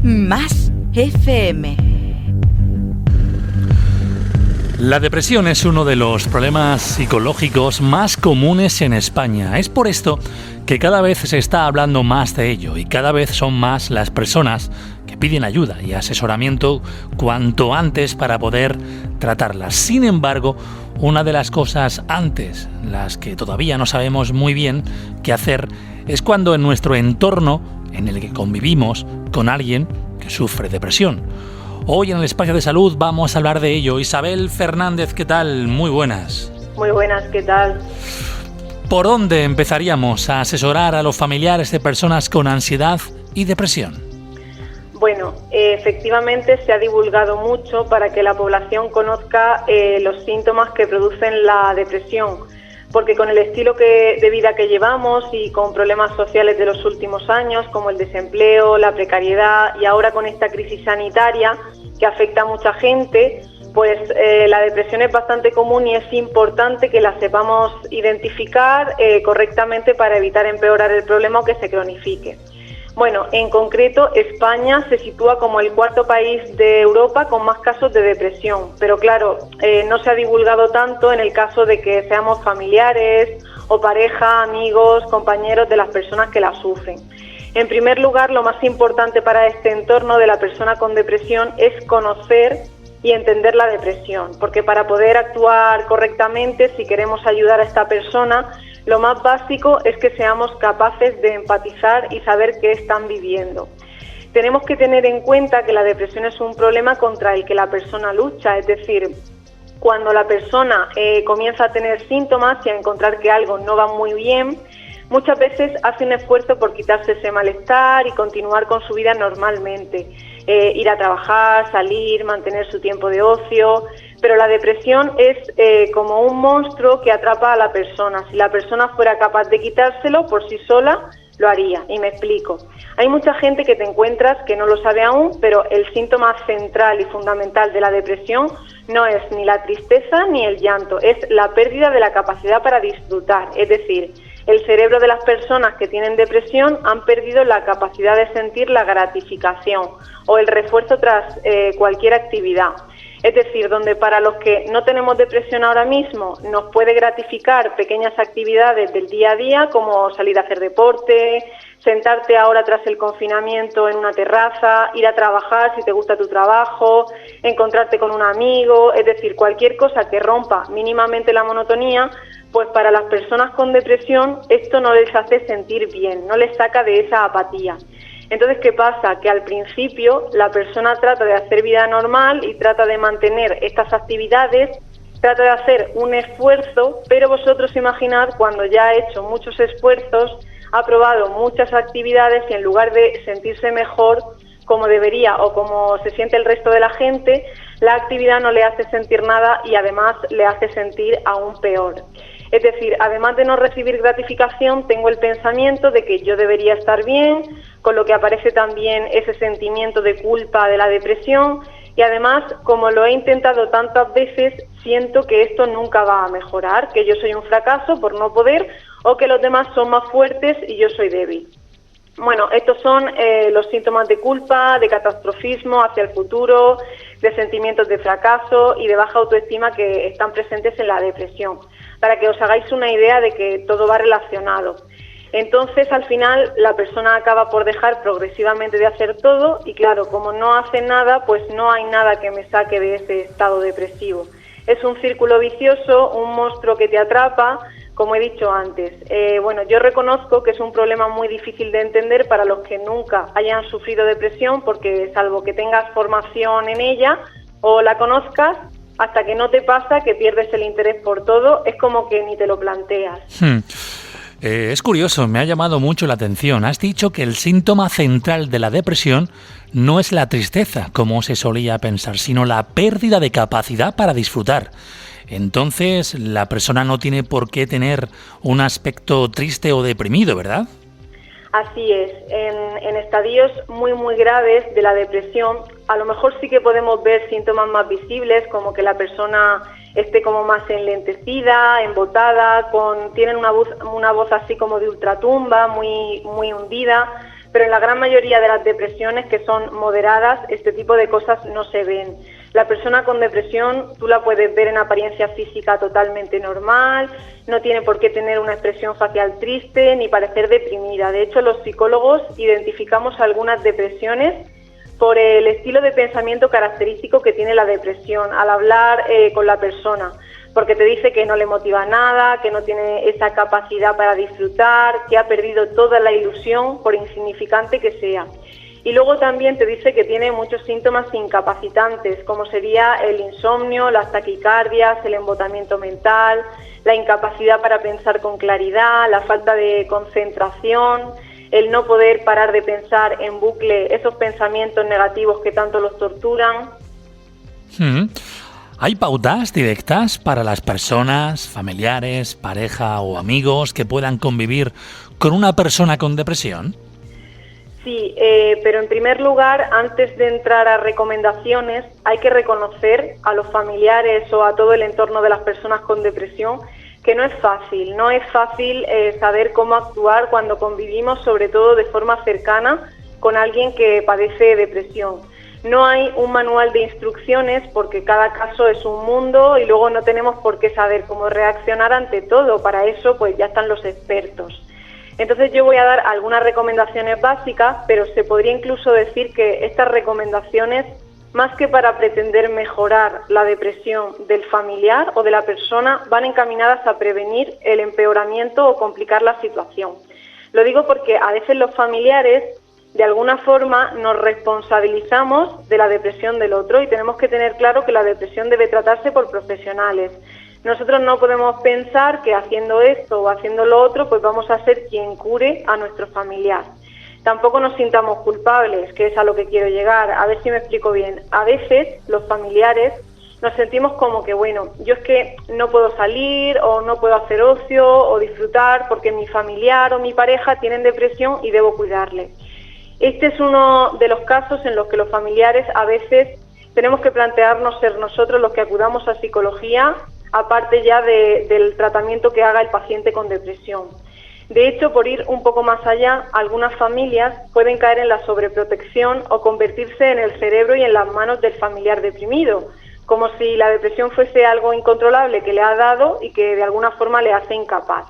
Más FM. La depresión es uno de los problemas psicológicos más comunes en España. Es por esto que cada vez se está hablando más de ello y cada vez son más las personas que piden ayuda y asesoramiento cuanto antes para poder tratarlas. Sin embargo, una de las cosas antes, las que todavía no sabemos muy bien qué hacer, es cuando en nuestro entorno, en el que convivimos con alguien que sufre depresión. Hoy en el Espacio de Salud vamos a hablar de ello. Isabel Fernández, ¿qué tal? Muy buenas. Muy buenas, ¿qué tal? ¿Por dónde empezaríamos a asesorar a los familiares de personas con ansiedad y depresión? Bueno, efectivamente se ha divulgado mucho para que la población conozca los síntomas que producen la depresión, porque con el estilo de vida que llevamos y con problemas sociales de los últimos años, como el desempleo, la precariedad y ahora con esta crisis sanitaria que afecta a mucha gente, pues la depresión es bastante común y es importante que la sepamos identificar correctamente para evitar empeorar el problema o que se cronifique. Bueno, en concreto, España se sitúa como el cuarto país de Europa con más casos de depresión, pero claro, no se ha divulgado tanto en el caso de que seamos familiares o pareja, amigos, compañeros de las personas que la sufren. En primer lugar, lo más importante para este entorno de la persona con depresión es conocer y entender la depresión, porque para poder actuar correctamente, si queremos ayudar a esta persona, lo más básico es que seamos capaces de empatizar y saber qué están viviendo. Tenemos que tener en cuenta que la depresión es un problema contra el que la persona lucha, es decir, cuando la persona comienza a tener síntomas y a encontrar que algo no va muy bien, muchas veces hace un esfuerzo por quitarse ese malestar y continuar con su vida normalmente. Ir a trabajar, salir, mantener su tiempo de ocio, pero la depresión es como un monstruo que atrapa a la persona. Si la persona fuera capaz de quitárselo por sí sola, lo haría, y me explico. Hay mucha gente que te encuentras que no lo sabe aún, pero el síntoma central y fundamental de la depresión no es ni la tristeza ni el llanto, es la pérdida de la capacidad para disfrutar, es decir, el cerebro de las personas que tienen depresión han perdido la capacidad de sentir la gratificación o el refuerzo tras cualquier actividad. Es decir, donde para los que no tenemos depresión ahora mismo nos puede gratificar pequeñas actividades del día a día, como salir a hacer deporte, sentarte ahora tras el confinamiento en una terraza, ir a trabajar si te gusta tu trabajo, encontrarte con un amigo, es decir, cualquier cosa que rompa mínimamente la monotonía, pues para las personas con depresión esto no les hace sentir bien, no les saca de esa apatía. Entonces, ¿qué pasa? Que al principio la persona trata de hacer vida normal y trata de mantener estas actividades, trata de hacer un esfuerzo, pero vosotros imaginad cuando ya ha hecho muchos esfuerzos, ha probado muchas actividades y en lugar de sentirse mejor como debería o como se siente el resto de la gente, la actividad no le hace sentir nada y además le hace sentir aún peor. Es decir, además de no recibir gratificación, tengo el pensamiento de que yo debería estar bien, con lo que aparece también ese sentimiento de culpa de la depresión y además, como lo he intentado tantas veces, siento que esto nunca va a mejorar, que yo soy un fracaso por no poder o que los demás son más fuertes y yo soy débil. Bueno, estos son los síntomas de culpa, de catastrofismo hacia el futuro, de sentimientos de fracaso y de baja autoestima que están presentes en la depresión, para que os hagáis una idea de que todo va relacionado. Entonces, al final, la persona acaba por dejar progresivamente de hacer todo y, claro, como no hace nada, pues no hay nada que me saque de ese estado depresivo. Es un círculo vicioso, un monstruo que te atrapa, como he dicho antes. Bueno, yo reconozco que es un problema muy difícil de entender para los que nunca hayan sufrido depresión, porque salvo que tengas formación en ella o la conozcas, hasta que no te pasa, que pierdes el interés por todo, es como que ni te lo planteas. Es curioso, me ha llamado mucho la atención. Has dicho que el síntoma central de la depresión no es la tristeza, como se solía pensar, sino la pérdida de capacidad para disfrutar. Entonces, la persona no tiene por qué tener un aspecto triste o deprimido, ¿verdad? Así es. En estadios muy, muy graves de la depresión, a lo mejor sí que podemos ver síntomas más visibles, como que la persona esté como más enlentecida, embotada, tienen una voz así como de ultratumba, muy, muy hundida, pero en la gran mayoría de las depresiones, que son moderadas, este tipo de cosas no se ven. La persona con depresión tú la puedes ver en apariencia física totalmente normal, no tiene por qué tener una expresión facial triste ni parecer deprimida. De hecho, los psicólogos identificamos algunas depresiones por el estilo de pensamiento característico que tiene la depresión al hablar con la persona, porque te dice que no le motiva nada, que no tiene esa capacidad para disfrutar, que ha perdido toda la ilusión, por insignificante que sea. Y luego también te dice que tiene muchos síntomas incapacitantes, como sería el insomnio, las taquicardias, el embotamiento mental, la incapacidad para pensar con claridad, la falta de concentración, el no poder parar de pensar en bucle esos pensamientos negativos que tanto los torturan. ¿Hay pautas directas para las personas, familiares, pareja o amigos que puedan convivir con una persona con depresión? Sí, pero en primer lugar, antes de entrar a recomendaciones, hay que reconocer a los familiares o a todo el entorno de las personas con depresión que no es fácil saber cómo actuar cuando convivimos, sobre todo de forma cercana, con alguien que padece depresión. No hay un manual de instrucciones porque cada caso es un mundo y luego no tenemos por qué saber cómo reaccionar ante todo. Para eso pues ya están los expertos. Entonces yo voy a dar algunas recomendaciones básicas, pero se podría incluso decir que estas recomendaciones, más que para pretender mejorar la depresión del familiar o de la persona, van encaminadas a prevenir el empeoramiento o complicar la situación. Lo digo porque a veces los familiares, de alguna forma, nos responsabilizamos de la depresión del otro y tenemos que tener claro que la depresión debe tratarse por profesionales. Nosotros no podemos pensar que haciendo esto o haciendo lo otro, pues vamos a ser quien cure a nuestro familiar. Tampoco nos sintamos culpables, que es a lo que quiero llegar. A ver si me explico bien. A veces los familiares nos sentimos como que, bueno, yo es que no puedo salir o no puedo hacer ocio o disfrutar porque mi familiar o mi pareja tienen depresión y debo cuidarle. Este es uno de los casos en los que los familiares a veces tenemos que plantearnos ser nosotros los que acudamos a psicología, aparte ya del tratamiento que haga el paciente con depresión. De hecho, por ir un poco más allá, algunas familias pueden caer en la sobreprotección o convertirse en el cerebro y en las manos del familiar deprimido, como si la depresión fuese algo incontrolable que le ha dado y que de alguna forma le hace incapaz.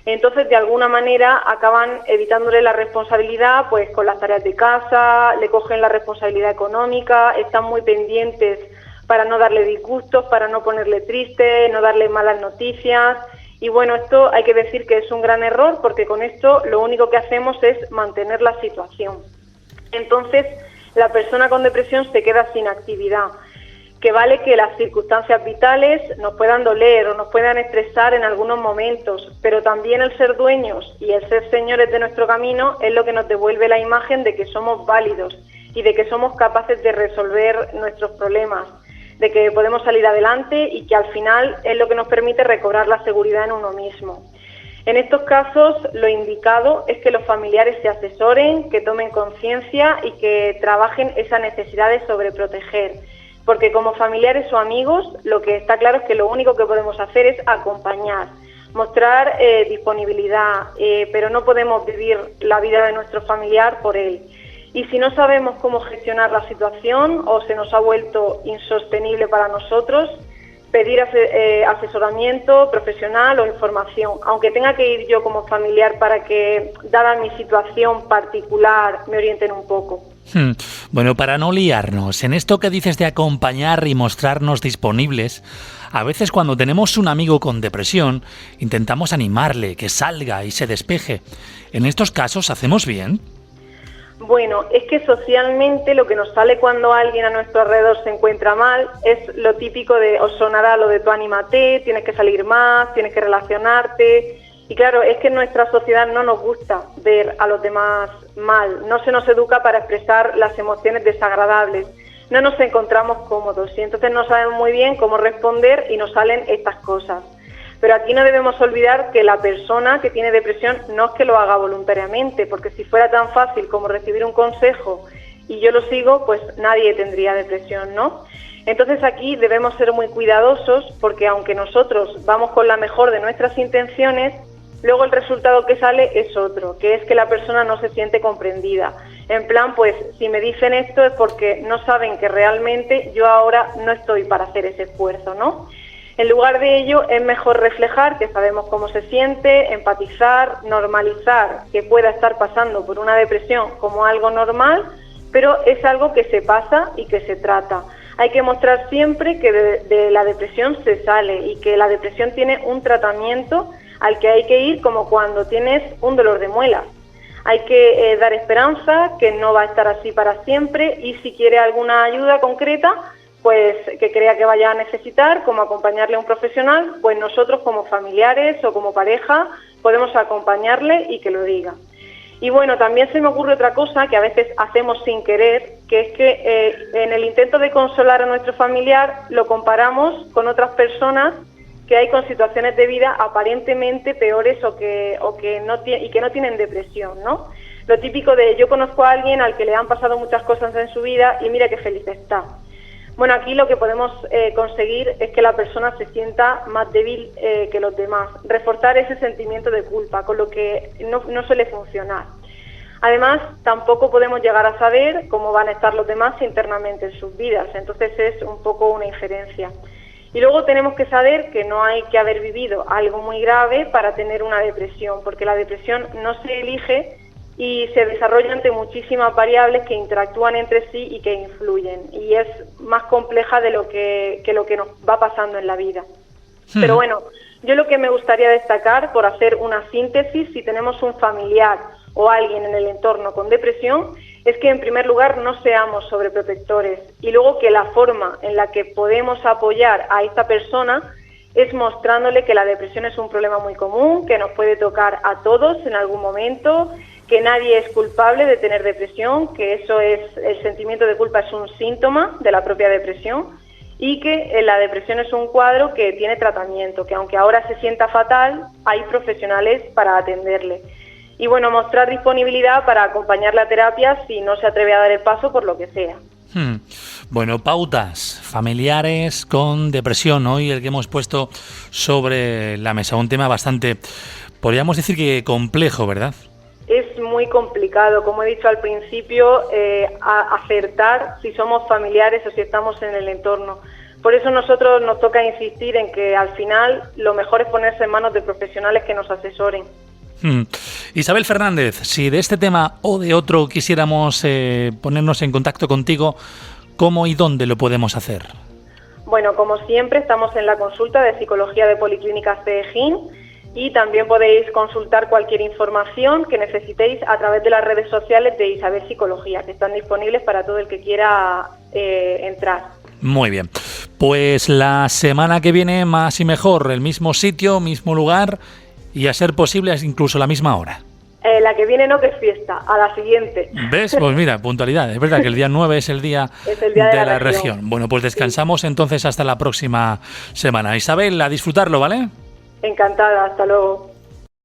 Entonces, de alguna manera, acaban evitándole la responsabilidad pues con las tareas de casa, le cogen la responsabilidad económica, están muy pendientes para no darle disgustos, para no ponerle triste, no darle malas noticias. Y bueno, esto hay que decir que es un gran error porque con esto lo único que hacemos es mantener la situación. Entonces, la persona con depresión se queda sin actividad. Que vale que las circunstancias vitales nos puedan doler o nos puedan estresar en algunos momentos, pero también el ser dueños y el ser señores de nuestro camino es lo que nos devuelve la imagen de que somos válidos y de que somos capaces de resolver nuestros problemas, de que podemos salir adelante y que al final es lo que nos permite recobrar la seguridad en uno mismo. En estos casos, lo indicado es que los familiares se asesoren, que tomen conciencia y que trabajen esa necesidad de sobreproteger. Porque como familiares o amigos, lo que está claro es que lo único que podemos hacer es acompañar, mostrar disponibilidad, pero no podemos vivir la vida de nuestro familiar por él. Y si no sabemos cómo gestionar la situación o se nos ha vuelto insostenible para nosotros, pedir asesoramiento profesional o información, aunque tenga que ir yo como familiar para que, dada mi situación particular, me orienten un poco. Bueno, para no liarnos, en esto que dices de acompañar y mostrarnos disponibles, a veces cuando tenemos un amigo con depresión, intentamos animarle, que salga y se despeje. ¿En estos casos hacemos bien? Bueno, es que socialmente lo que nos sale cuando alguien a nuestro alrededor se encuentra mal es lo típico de, os sonará lo de tú anímate, tienes que salir más, tienes que relacionarte. Y claro, es que en nuestra sociedad no nos gusta ver a los demás mal, no se nos educa para expresar las emociones desagradables, no nos encontramos cómodos y entonces no sabemos muy bien cómo responder y nos salen estas cosas. Pero aquí no debemos olvidar que la persona que tiene depresión no es que lo haga voluntariamente, porque si fuera tan fácil como recibir un consejo y yo lo sigo, pues nadie tendría depresión, ¿no? Entonces aquí debemos ser muy cuidadosos porque aunque nosotros vamos con la mejor de nuestras intenciones, luego el resultado que sale es otro, que es que la persona no se siente comprendida. En plan, pues si me dicen esto es porque no saben que realmente yo ahora no estoy para hacer ese esfuerzo, ¿no? En lugar de ello, es mejor reflejar que sabemos cómo se siente, empatizar, normalizar que pueda estar pasando por una depresión como algo normal, pero es algo que se pasa y que se trata. Hay que mostrar siempre que de la depresión se sale y que la depresión tiene un tratamiento al que hay que ir como cuando tienes un dolor de muelas. Hay que dar esperanza, que no va a estar así para siempre, y si quiere alguna ayuda concreta, pues que crea que vaya a necesitar, como acompañarle a un profesional, pues nosotros como familiares o como pareja podemos acompañarle y que lo diga. Y bueno, también se me ocurre otra cosa que a veces hacemos sin querer, que es que en el intento de consolar a nuestro familiar lo comparamos con otras personas que hay con situaciones de vida aparentemente peores o que no tienen depresión, ¿no? Lo típico de yo conozco a alguien al que le han pasado muchas cosas en su vida y mira qué feliz está. Bueno, aquí lo que podemos conseguir es que la persona se sienta más débil que los demás, reforzar ese sentimiento de culpa, con lo que no suele funcionar. Además, tampoco podemos llegar a saber cómo van a estar los demás internamente en sus vidas, entonces es un poco una injerencia. Y luego tenemos que saber que no hay que haber vivido algo muy grave para tener una depresión, porque la depresión no se elige y se desarrolla ante muchísimas variables que interactúan entre sí y que influyen. Y es más compleja de lo que nos va pasando en la vida. Pero bueno, yo lo que me gustaría destacar, por hacer una síntesis, si tenemos un familiar o alguien en el entorno con depresión, es que en primer lugar no seamos sobreprotectores y luego que la forma en la que podemos apoyar a esta persona es mostrándole que la depresión es un problema muy común, que nos puede tocar a todos en algún momento, que nadie es culpable de tener depresión, que el sentimiento de culpa es un síntoma de la propia depresión y que la depresión es un cuadro que tiene tratamiento, que aunque ahora se sienta fatal, hay profesionales para atenderle. Y bueno, mostrar disponibilidad para acompañar la terapia si no se atreve a dar el paso por lo que sea. Bueno, pautas familiares con depresión, hoy el que hemos puesto sobre la mesa, un tema bastante, podríamos decir que complejo, ¿verdad? Es muy complicado, como he dicho al principio, acertar si somos familiares o si estamos en el entorno. Por eso nosotros nos toca insistir en que al final lo mejor es ponerse en manos de profesionales que nos asesoren. Isabel Fernández, si de este tema o de otro quisiéramos ponernos en contacto contigo, ¿cómo y dónde lo podemos hacer? Bueno, como siempre, estamos en la consulta de Psicología de Policlínicas Cedejín y también podéis consultar cualquier información que necesitéis a través de las redes sociales de Isabel Psicología, que están disponibles para todo el que quiera entrar. Muy bien, pues la semana que viene más y mejor, el mismo sitio, mismo lugar y a ser posible incluso la misma hora. La que viene no, que es fiesta, a la siguiente. ¿Ves? Pues mira, puntualidad. Es verdad que el día 9 es el día, de la región. Bueno, pues descansamos entonces hasta la próxima semana. Isabel, a disfrutarlo, ¿vale? Encantada, hasta luego.